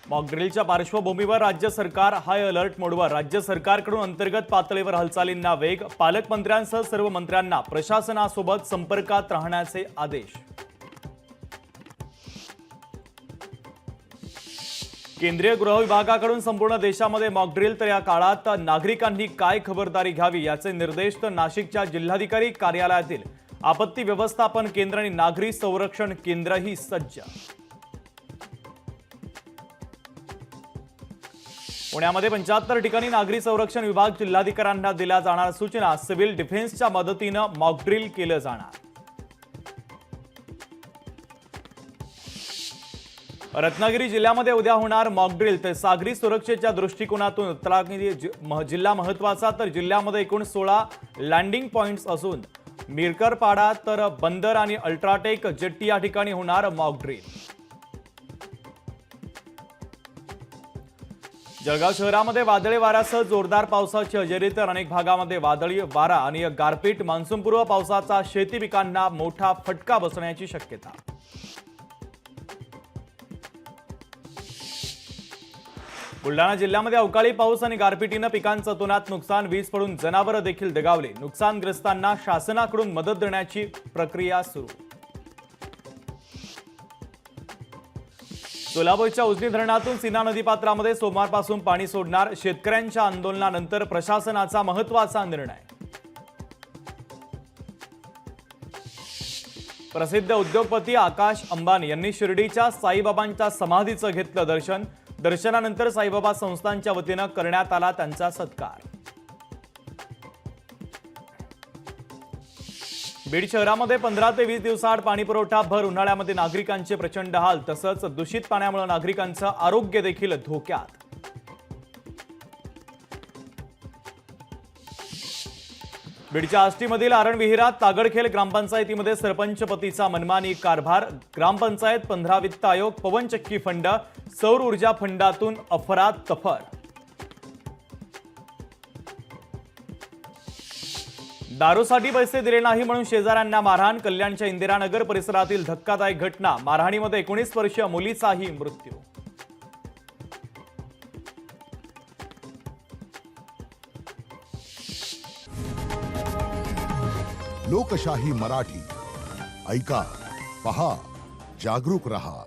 मॉकड्रिलच्या पार्श्वभूमीवर राज्य सरकार हाय अलर्ट मोडवर. राज्य सरकारकडून अंतर्गत पातळीवर हालचालींना वेग. पालकमंत्र्यांसह सर्व मंत्र्यांना प्रशासनासोबत संपर्कात राहण्याचे आदेश. केंद्रीय गृह विभागाकडून संपूर्ण देशामध्ये मॉकड्रिल. तर या काळात नागरिकांनी काय खबरदारी घ्यावी याचे निर्देश. तर नाशिकच्या जिल्हाधिकारी कार्यालयातील आपत्ती व्यवस्थापन केंद्र आणि नागरी संरक्षण केंद्रही सज्ज. पुण्यामध्ये 75 ठिकाणी नागरी संरक्षण विभाग जिल्हाधिकाऱ्यांना दिल्या जाणार सूचना. सिव्हिल डिफेन्सच्या मदतीनं मॉकड्रिल केलं जाणार. रत्नागिरी जिल्ह्यामध्ये उद्या होणार मॉकड्रिल. तर सागरी सुरक्षेच्या दृष्टिकोनातून रत्नागिरी जिल्हा महत्त्वाचा. तर जिल्ह्यामध्ये एकूण 16 लँडिंग पॉइंट्स असून मिरकरपाडा तर बंदर आणि अल्ट्राटेक जेट्टी या ठिकाणी होणार मॉकड्रिल. जळगाव शहरामध्ये वादळी वाऱ्यासह जोरदार पावसाची हजेरी. तर अनेक भागामध्ये वादळी वारा आणि गारपीट. मान्सूनपूर्व पावसाचा शेती पिकांना मोठा फटका बसण्याची शक्यता. बुलढाणा जिल्ह्यामध्ये अवकाळी पाऊस आणि गारपिटीनं पिकांचं अतोनात नुकसान. वीज पडून जनावरं देखील दगावली. नुकसानग्रस्तांना शासनाकडून मदत देण्याची प्रक्रिया सुरू. सोलापूरच्या उजनी धरणातून सीना नदीपात्रामध्ये सोमवारपासून पाणी सोडणार. शेतकऱ्यांच्या आंदोलनानंतर प्रशासनाचा महत्त्वाचा निर्णय. प्रसिद्ध उद्योगपती आकाश अंबानी यांनी शिर्डीच्या साईबाबांच्या समाधीचं घेतलं दर्शन. दर्शनानंतर साईबाबा संस्थांच्या वतीनं करण्यात आला त्यांचा सत्कार. बीड शहरामध्ये 15 ते 20 दिवसाआड पाणी पुरवठा. भर उन्हाळ्यामध्ये नागरिकांचे प्रचंड हाल. तसंच दूषित पाण्यामुळे नागरिकांचं आरोग्य देखील धोक्यात. बीडच्या आष्टीमधील आरण विहिरात तागडखेल ग्रामपंचायतीमध्ये सरपंच पतीचा मनमानी कारभार. ग्रामपंचायत 15 वित्त आयोग पवनचक्की फंड सौर ऊर्जा फंडातून अफरातफर. दारूसाठी पैसे दिले नाही म्हणून शेजाऱ्यांना मारहाण. कल्याणच्या इंदिरानगर परिसरातील धक्कादायक घटना. मारहाणीमध्ये 19 वर्षीय मुलीचाही मृत्यू. लोकशाही मराठी ऐका, पहा, जागरूक रहा.